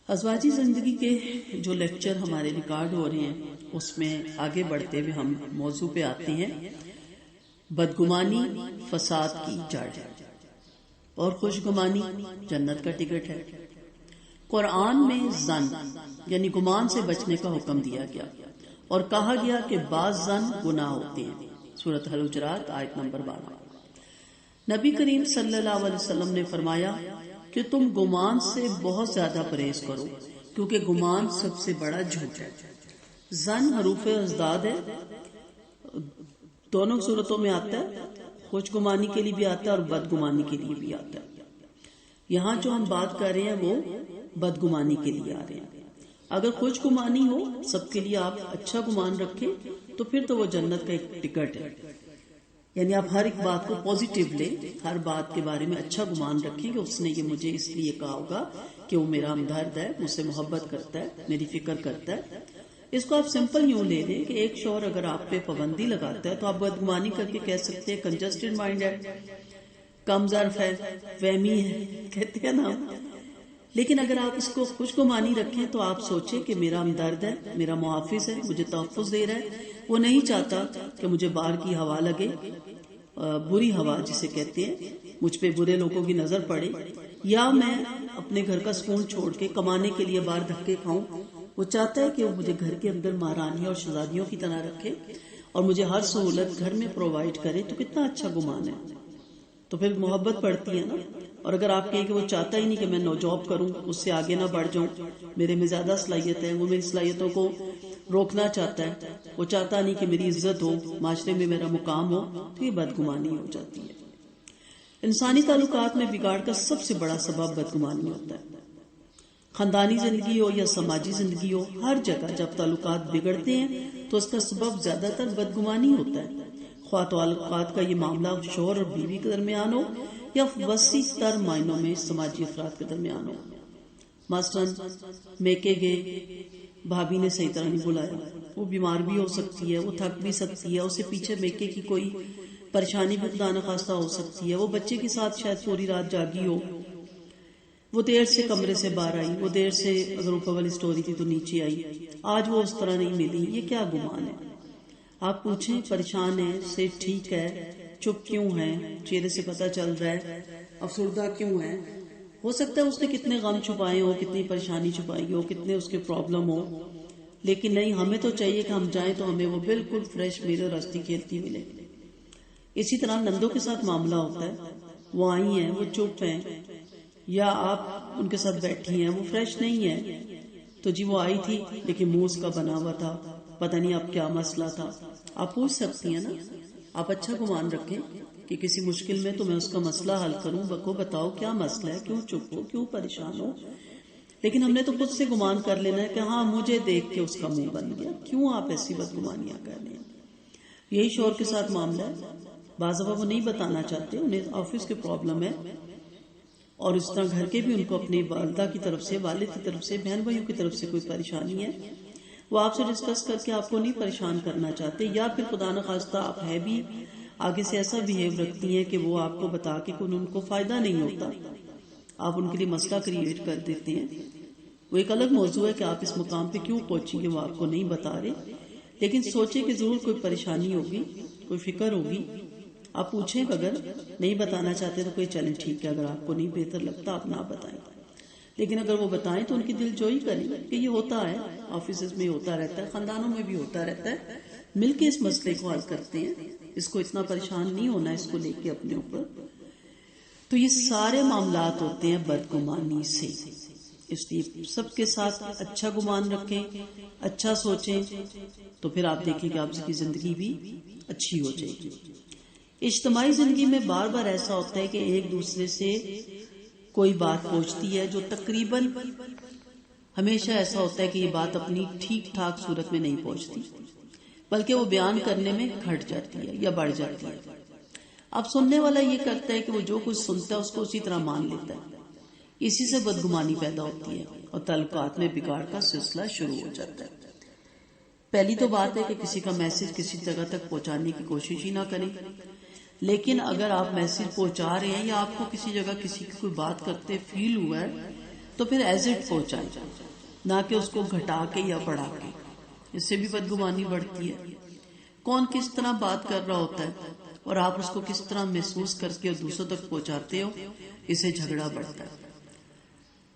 ازواجی زندگی کے جو لیکچر ہمارے ریکارڈ ہو رہے ہیں اس میں آگے بڑھتے ہوئے ہم موضوع پہ آتے ہیں بدگمانی فساد کی جڑ ہے اور خوشگمانی جنت کا ٹکٹ ہے۔ قرآن میں زن یعنی گمان سے بچنے کا حکم دیا گیا اور کہا گیا کہ بعض زن گناہ ہوتے ہیں۔ سورۃ الحجرات آیت نمبر 12۔ نبی کریم صلی اللہ علیہ وسلم نے فرمایا کہ تم گمان سے بہت زیادہ پرہیز کرو کیونکہ گمان سب سے بڑا جھوٹ ہے۔ زن حروف ازداد ہے، دونوں صورتوں میں آتا ہے، خوش گمانی کے لیے بھی آتا ہے اور بدگمانی کے لیے بھی آتا ہے۔ یہاں جو ہم بات کر رہے ہیں وہ بدگمانی کے لیے آ رہے ہیں۔ اگر خوش گمانی ہو سب کے لیے آپ اچھا گمان رکھیں تو پھر تو وہ جنت کا ایک ٹکٹ ہے، یعنی آپ ہر ایک بات کو پازیٹیو لیں، ہر بات کے بارے میں اچھا گمان رکھیں کہ اس نے یہ مجھے اس لیے کہا ہوگا کہ وہ میرا ہمدرد ہے، مجھ سے محبت کرتا ہے، میری فکر کرتا ہے۔ اس کو آپ سمپل یوں لے لیں کہ ایک شوہر اگر آپ پہ پابندی لگاتا ہے تو آپ بدگمانی کر کے کہہ سکتے ہیں کنجسٹڈ مائنڈ ہے، کم ظرف ہے، وہمی ہے، کہتے ہیں نا۔ لیکن اگر آپ اس کو خوش گمانی رکھیں تو آپ سوچیں کہ میرا ہمدرد ہے، میرا محافظ ہے، مجھے تحفظ دے رہا ہے، وہ نہیں چاہتا کہ مجھے باہر کی ہوا لگے، بری ہوا جسے کہتے ہیں، مجھ پہ برے لوگوں کی نظر پڑے، یا میں اپنے گھر کا سکون چھوڑ کے کمانے کے لیے باہر دھکے کھاؤں۔ وہ چاہتا ہے کہ وہ مجھے گھر کے اندر مہارانی اور شہزادیوں کی طرح رکھے اور مجھے ہر سہولت گھر میں پرووائڈ کرے، تو کتنا اچھا گمان ہے، تو پھر محبت پڑتی ہے نا۔ اور اگر آپ کہیں کہ وہ چاہتا ہی نہیں کہ میں نو جاب کروں، اس سے آگے نہ بڑھ جاؤں، میرے میں زیادہ صلاحیت ہے، وہ میری صلاحیتوں کو روکنا چاہتا ہے، وہ چاہتا نہیں کہ میری عزت ہو، معاشرے میں میرا مقام ہو، تو یہ بدگمانی ہو جاتی ہے۔ انسانی تعلقات میں بگاڑ کا سب سے بڑا سبب بدگمانی ہوتا ہے۔ خاندانی زندگی ہو یا سماجی زندگی ہو، ہر جگہ جب تعلقات بگڑتے ہیں تو اس کا سبب زیادہ تر بدگمانی ہوتا ہے، خواہ تعلقات کا یہ معاملہ شوہر اور بیوی کے درمیان ہو یا وسیع تر معنوں میں سماجی افراد کے درمیان ہو۔ مثلاً میکے گئے، بھابی نے صحیح طرح نہیں بلایا، وہ بیمار بھی ہو سکتی ہے، وہ تھک بھی سکتی ہے، اسے پیچھے میکے کی کوئی پریشانی بھی خدا نخواستہ ہو سکتی ہے، وہ بچے کے ساتھ شاید پوری رات جاگی ہو، وہ دیر سے کمرے سے باہر آئی، وہ دیر سے اگر اوپر والی سٹوری تھی تو نیچے آئی، آج وہ اس طرح نہیں ملی، یہ کیا گمان ہے؟ آپ پوچھیں پریشان ہے، صحت ٹھیک ہے، چپ کیوں ہے، چہرے سے پتہ چل رہا ہے، افسردہ کیوں ہے؟ ہو سکتا ہے اس نے کتنے غم چھپائے ہو، کتنی پریشانی چھپائی ہو، کتنے اس کے پرابلم ہو، لیکن نہیں، ہمیں تو چاہیے کہ ہم جائیں تو ہمیں وہ بالکل فریش میرے رستی کھیلتی ملے۔ اسی طرح نندوں کے ساتھ معاملہ ہوتا ہے، وہ آئی ہیں، وہ چپ ہیں، یا آپ ان کے ساتھ بیٹھی ہیں، وہ فریش نہیں ہے، تو جی وہ آئی تھی لیکن منہ اس کا بنا ہوا تھا، پتہ نہیں اب کیا مسئلہ تھا۔ آپ پوچھ سکتی ہیں نا، آپ اچھا گمان رکھیں کہ کسی مشکل میں تو میں اس کا مسئلہ حل کروں، بکو بتاؤ کیا مسئلہ ہے، کیوں چپ ہو، کیوں پریشان ہو۔ لیکن ہم نے تو خود سے گمان کر لینا ہے کہ ہاں مجھے دیکھ کے اس کا منہ بن گیا، کیوں آپ ایسی بدگمانیاں کر رہے ہیں؟ یہی شوہر کے ساتھ معاملہ ہے، بعض دفعہ وہ نہیں بتانا چاہتے، انہیں آفس کے پرابلم ہے، اور اس طرح گھر کے بھی ان کو اپنی والدہ کی طرف سے، والد کی طرف سے، بہن بھائیوں کی طرف سے کوئی پریشانی ہے، وہ آپ سے ڈسکس کر کے آپ کو نہیں پریشان کرنا چاہتے، یا پھر خدا نخواستہ آپ ہے بھی آگے سے ایسا بہیو رکھتی ہیں کہ وہ آپ کو بتا کے ان کو فائدہ نہیں ہوتا، آپ ان کے لیے مسئلہ کریٹ کر دیتے ہیں۔ وہ ایک الگ موضوع ہے کہ آپ اس مقام پہ کیوں پہنچی کہ وہ آپ کو نہیں بتا رہے، لیکن سوچیں کہ ضرور کوئی پریشانی ہوگی، کوئی فکر ہوگی۔ آپ پوچھیں، اگر نہیں بتانا چاہتے تو کوئی چلیں ٹھیک ہے، اگر آپ کو نہیں بہتر لگتا آپ نہ بتائیں، لیکن اگر وہ بتائیں تو ان کی دل جوئی کریں کہ یہ ہوتا ہے، آفیسز میں ہوتا رہتا ہے، خاندانوں میں بھی ہوتا رہتا ہے، مل کے اس مسئلے کو حل کرتے ہیں، اس کو اتنا پریشان نہیں ہونا اس کو لے کے اپنے اوپر۔ تو یہ سارے معاملات ہوتے ہیں بدگمانی سے، اس لیے سب کے ساتھ اچھا گمان رکھیں، اچھا سوچیں، تو پھر آپ دیکھیں کہ آپ کی زندگی بھی اچھی ہو جائے گی۔ اجتماعی زندگی میں بار بار ایسا ہوتا ہے کہ ایک دوسرے سے کوئی بات پوچھتی ہے جو تقریباً ہمیشہ ایسا ہوتا ہے کہ یہ بات اپنی ٹھیک ٹھاک صورت میں نہیں پہنچتی، بلکہ وہ بیان کرنے میں گھٹ جاتی ہے یا بڑھ جاتی ہے۔ اب سننے والا یہ کرتا ہے کہ وہ جو کچھ سنتا ہے اس کو اسی طرح مان لیتا ہے، اسی سے بدگمانی پیدا ہوتی ہے اور تعلقات میں بگاڑ کا سلسلہ شروع ہو جاتا ہے۔ پہلی تو بات ہے کہ کسی کا میسج کسی جگہ تک پہنچانے کی کوشش ہی نہ کریں، لیکن اگر آپ میسج پہنچا رہے ہیں یا آپ کو کسی جگہ کسی کی کوئی بات کرتے فیل ہوا ہے تو پھر ایز اٹ پہنچائیں، نہ کہ اس کو گھٹا کے یا بڑھا کے، اس سے بھی بدگمانی بڑھتی ہے۔ کون کس طرح بات کر رہا ہوتا ہے اور آپ اس کو کس طرح محسوس کر کے اور دوسروں تک پہنچاتے ہو، اسے جھگڑا بڑھتا ہے۔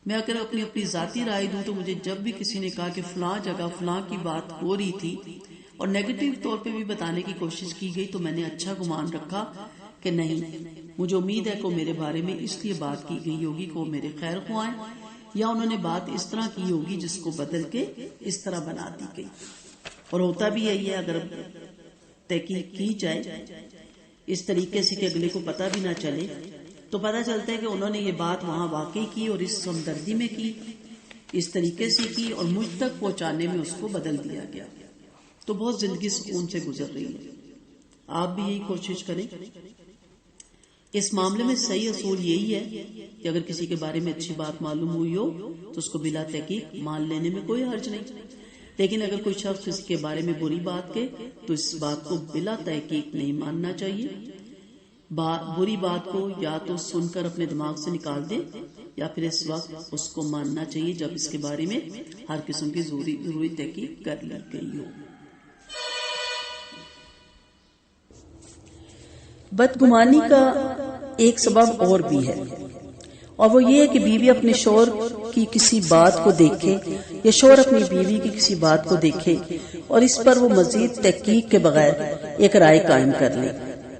میں اگر اپنی ذاتی رائے دوں تو مجھے جب بھی کسی نے کہا کہ فلاں جگہ فلاں کی بات ہو رہی تھی اور نیگیٹو طور پہ بھی بتانے کی کوشش کی گئی، تو میں نے اچھا گمان رکھا کہ نہیں، مجھے امید ہے کہ میرے بارے میں اس لیے بات کی گئی ہوگی کہ وہ میرے خیر خواہ ہیں، یا انہوں نے بات اس طرح کی ہوگی جس کو بدل کے اس طرح بنا دی گئی۔ اور ہوتا بھی یہی ہے، اگر تحقیق کی جائے اس طریقے سے کہ اگلے کو پتہ بھی نہ چلے، تو پتہ چلتا ہے کہ انہوں نے یہ بات وہاں واقعی کی اور اس ہمدردی میں کی، اس طریقے سے کی اور مجھ تک پہنچانے میں اس کو بدل دیا گیا، تو بہت زندگی سکون سے گزر رہی ہے۔ آپ بھی یہی کوشش کریں۔ اس معاملے میں صحیح اصول یہی ہے کہ اگر کسی کے بارے میں اچھی بات معلوم ہوئی ہو تو اس کو بلا تحقیق مان لینے میں کوئی حرج نہیں، لیکن اگر کوئی شخص کسی کے بارے میں بری بات کہے تو اس بات کو بلا تحقیق نہیں ماننا چاہیے۔ بری بات کو یا تو سن کر اپنے دماغ سے نکال دیں یا پھر اس وقت اس کو ماننا چاہیے جب اس کے بارے میں ہر قسم کی ضروری تحقیق کر لی گئی ہو۔ بدگمانی کا ایک سبب اور بھی ہے، اور وہ یہ ہے کہ بیوی اپنے شوہر کی کسی بات کو دیکھے یا شوہر اپنی بیوی کی کسی بات کو دیکھے اور اس پر وہ مزید تحقیق کے بغیر ایک رائے قائم کر لے۔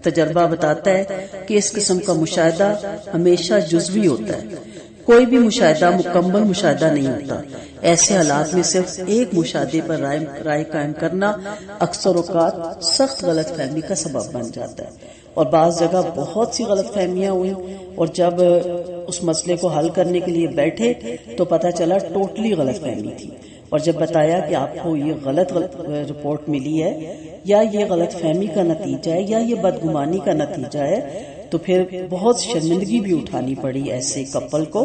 تجربہ بتاتا ہے کہ اس قسم کا مشاہدہ ہمیشہ جزوی ہوتا ہے، کوئی بھی مشاہدہ مکمل مشاہدہ نہیں ہوتا۔ ایسے حالات میں صرف ایک مشاہدے پر رائے قائم کرنا اکثر اوقات سخت غلط فہمی کا سبب بن جاتا ہے، اور بعض جگہ بہت سی غلط فہمیاں ہوئی اور جب اس مسئلے کو حل کرنے کے لیے بیٹھے تو پتہ چلا ٹوٹلی غلط فہمی تھی، اور جب بتایا کہ آپ کو یہ غلط رپورٹ ملی ہے یا یہ غلط فہمی کا نتیجہ ہے یا یہ بدگمانی کا نتیجہ ہے، تو پھر بہت شرمندگی بھی اٹھانی پڑی ایسے کپل کو۔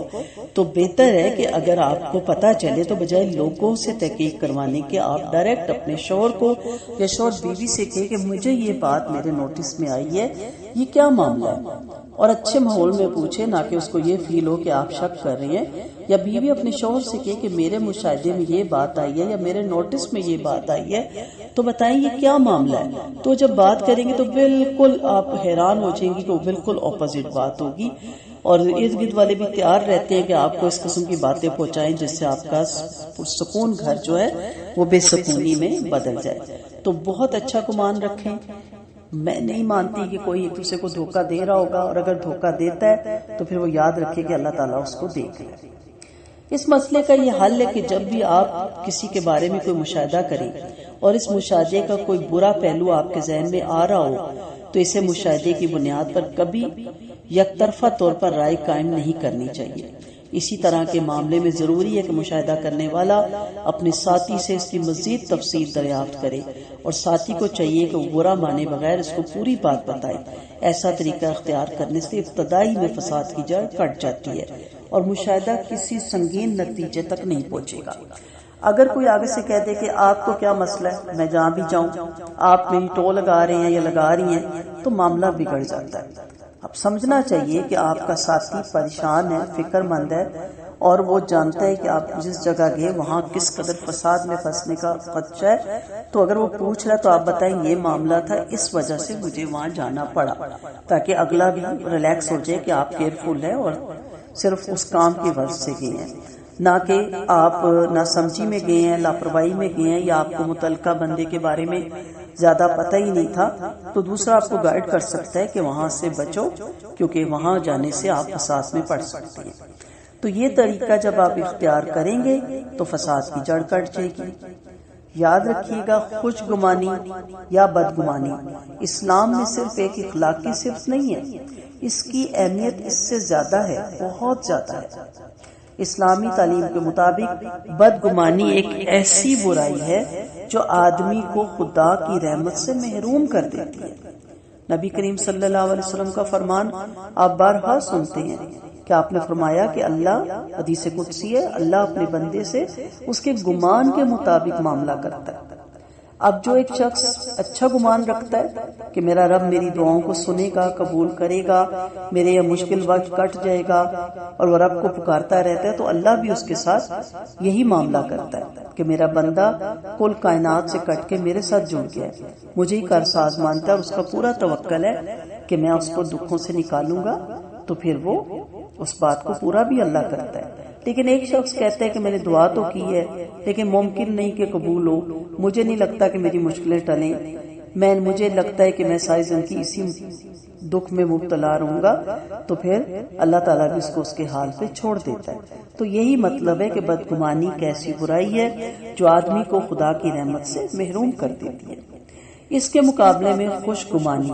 تو بہتر ہے کہ اگر آپ کو پتہ چلے تو بجائے لوگوں سے تحقیق کروانے کے آپ ڈائریکٹ اپنے شوہر کو یا شوہر بیوی سے کہے کہ مجھے یہ بات میرے نوٹس میں آئی ہے، یہ کیا معاملہ ہے، اور اچھے ماحول میں پوچھے، نہ کہ اس کو یہ فیل ہو کہ آپ شک کر رہے ہیں۔ یا بیوی اپنے شوہر سے کہے کہ میرے مشاہدے میں یہ بات آئی ہے یا میرے نوٹس میں یہ بات آئی ہے، تو بتائیں یہ کیا معاملہ ہے۔ تو جب بات کریں گے تو بالکل آپ حیران ہو جائیں گی کہ وہ بالکل اپوزٹ بات ہوگی، اور ارد گرد والے بھی تیار رہتے ہیں کہ آپ کو اس قسم کی باتیں پہنچائیں جس سے آپ کا سکون گھر جو ہے وہ بے سکونی میں بدل جائے۔ تو بہت اچھا گمان رکھیں۔ میں نہیں مانتی کہ کوئی ایک دوسرے کو دھوکہ دے رہا ہوگا، اور اگر دھوکہ دیتا ہے تو پھر وہ یاد رکھے کہ اللہ تعالیٰ اس کو دیکھ لے۔ اس مسئلے کا یہ حل ہے کہ جب بھی آپ کسی کے بارے میں کوئی مشاہدہ کریں اور اس مشاہدے کا کوئی برا پہلو آپ کے ذہن میں آ رہا ہو تو اسے مشاہدے کی بنیاد پر کبھی یک طرفہ طور پر رائے قائم نہیں کرنی چاہیے۔ اسی طرح کے معاملے میں ضروری ہے کہ مشاہدہ کرنے والا اپنے ساتھی سے اس کی مزید تفصیل دریافت کرے، اور ساتھی کو چاہیے کہ وہ برا مانے بغیر اس کو پوری بات بتائے۔ ایسا طریقہ اختیار کرنے سے ابتدائی میں فساد کی جڑ کٹ جاتی ہے اور مشاہدہ کسی سنگین نتیجے تک نہیں پہنچے گا۔ اگر کوئی آگے سے کہہ دے کہ آپ کو کیا مسئلہ ہے، میں جہاں بھی جاؤں آپ میری ٹو لگا رہے ہیں یا لگا رہی ہیں، تو معاملہ بگڑ جاتا ہے۔ اب سمجھنا چاہیے کہ آپ کا ساتھی پریشان ہے، فکر مند ہے، اور وہ جانتا ہے کہ آپ جس جگہ گئے وہاں کس قدر فساد میں پھنسنے کا خدشہ ہے۔ تو اگر وہ پوچھ رہا ہے تو آپ بتائیں یہ معاملہ تھا، اس وجہ سے مجھے وہاں جانا پڑا، تاکہ اگلا بھی ریلیکس ہو جائے کہ آپ کیئرفل ہیں اور صرف اس کام کی وجہ سے گئے ہیں، نہ کہ آپ ناسمجھی میں گئے ہیں، لاپرواہی میں گئے ہیں، یا آپ کو متعلقہ بندے کے بارے میں زیادہ پتہ ہی نہیں تھا۔ تو دوسرا آپ کو گائیڈ کر سکتا ہے کہ وہاں سے بچو، کیونکہ وہاں جانے سے آپ فساد میں پڑ سکتے ہیں۔ تو یہ طریقہ جب آپ اختیار کریں گے تو فساد کی جڑ کٹ جائے گی۔ یاد رکھیے گا، خوش گمانی یا بدگمانی اسلام میں صرف ایک اخلاقی صفت نہیں ہے، اس کی اہمیت اس سے زیادہ ہے، بہت زیادہ ہے۔ اسلامی تعلیم کے مطابق بدگمانی ایک ایسی برائی ہے جو آدمی کو خدا کی رحمت سے محروم کر دیتی ہے۔ نبی کریم صلی اللہ علیہ وسلم کا فرمان آپ بارہا سنتے ہیں کہ آپ نے فرمایا کہ اللہ، حدیث قدسی ہے، اللہ اپنے بندے سے اس کے گمان کے مطابق معاملہ کرتا ہے۔ اب جو ایک شخص اچھا گمان رکھتا ہے کہ میرا رب میری دعاؤں کو سنے گا، قبول کرے گا، میرے یہ مشکل وقت کٹ جائے گا، اور وہ رب کو پکارتا رہتا ہے، تو اللہ بھی اس کے ساتھ یہی معاملہ کرتا ہے کہ میرا بندہ کل کائنات سے کٹ کے میرے ساتھ جڑ گیا ہے، مجھے ہی کارساز مانتا ہے، اور اس کا پورا توکل ہے کہ میں اس کو دکھوں سے نکالوں گا، تو پھر وہ اس بات کو پورا بھی اللہ کرتا ہے۔ لیکن ایک شخص کہتا ہے کہ میں نے دعا تو کی ہے لیکن ممکن نہیں کہ قبول ہو، مجھے نہیں لگتا کہ میری مشکلیں ٹلیں، مجھے لگتا ہے کہ میں ساری زندگی اسی دکھ میں مبتلا رہوں گا، تو پھر اللہ تعالیٰ بھی اس کو اس کے حال پہ چھوڑ دیتا ہے۔ تو یہی مطلب ہے کہ بدگمانی ایک ایسی برائی ہے جو آدمی کو خدا کی رحمت سے محروم کر دیتی ہے۔ اس کے مقابلے میں خوش گمانی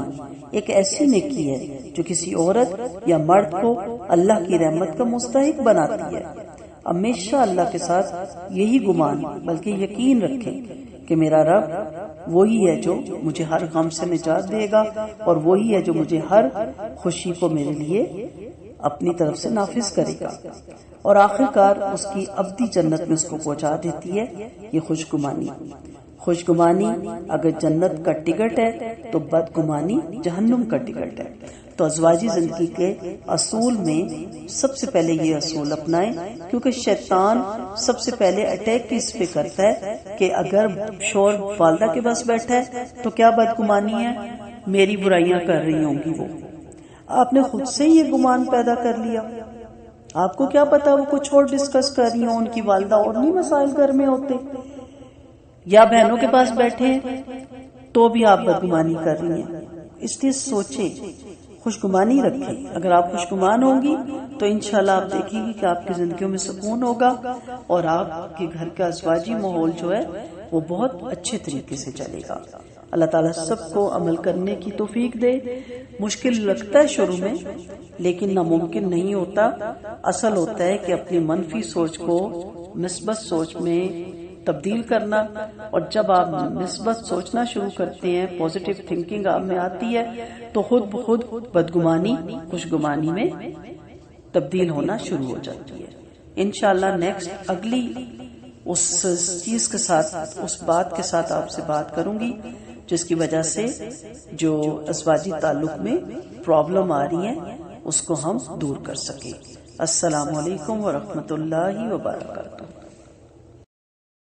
ایک ایسی نیکی ہے جو کسی عورت یا مرد کو اللہ کی رحمت کا مستحق بناتی ہے۔ ہمیشہ اللہ کے ساتھ یہی گمان بلکہ یقین رکھیں کہ میرا رب وہی ہے جو مجھے ہر غم سے نجات دے گا، اور وہی ہے جو مجھے ہر خوشی کو میرے لیے اپنی طرف سے نافذ کرے گا، اور آخر کار اس کی ابدی جنت میں اس کو پہنچا دیتی ہے یہ خوش گمانی۔ خوش گمانی اگر جنت کا ٹکٹ ہے تو بدگمانی جہنم کا ٹکٹ ہے۔ تو ازواجی زندگی کے اصول میں سب سے پہلے یہ اصول اپنائیں، کیونکہ شیطان سب سے پہلے اٹیک اس پہ کرتا ہے کہ اگر شوہر والدہ کے پاس بیٹھا ہے تو کیا بدگمانی ہے، میری برائیاں کر رہی ہوں گی وہ۔ آپ نے خود سے یہ گمان پیدا کر لیا، آپ کو کیا پتا وہ کچھ اور ڈسکس کر رہی ہوں، ان کی والدہ اور نہیں مسائل گھر میں ہوتے، یا بہنوں کے پاس بیٹھے ہیں تو بھی آپ بدگمانی کر رہی ہیں۔ اس لیے سوچیں، خوشگمانی رکھیں۔ اگر آپ خوشگمان ہوں گی تو انشاءاللہ آپ دیکھیں گی کہ آپ کی زندگیوں میں سکون ہوگا، اور آپ کے گھر کا ازواجی ماحول جو ہے وہ بہت اچھے طریقے سے چلے گا۔ اللہ تعالیٰ سب کو عمل کرنے کی توفیق دے۔ مشکل لگتا ہے شروع میں لیکن ناممکن نہیں ہوتا، اصل ہوتا ہے کہ اپنی منفی سوچ کو مثبت سوچ میں تبدیل کرنا، اور جب آپ مثبت سوچنا شروع کرتے ہیں، پازیٹیو تھنکنگ آپ میں آتی ہے، تو خود بخود بدگمانی خوشگمانی میں تبدیل ہونا شروع ہو جاتی ہے۔ انشاءاللہ نیکسٹ اگلی اس چیز کے ساتھ، اس بات کے ساتھ آپ سے بات کروں گی جس کی وجہ سے جو ازواجی تعلق میں پرابلم آ رہی ہیں اس کو ہم دور کر سکیں۔ السلام علیکم ورحمۃ اللہ وبرکاتہ۔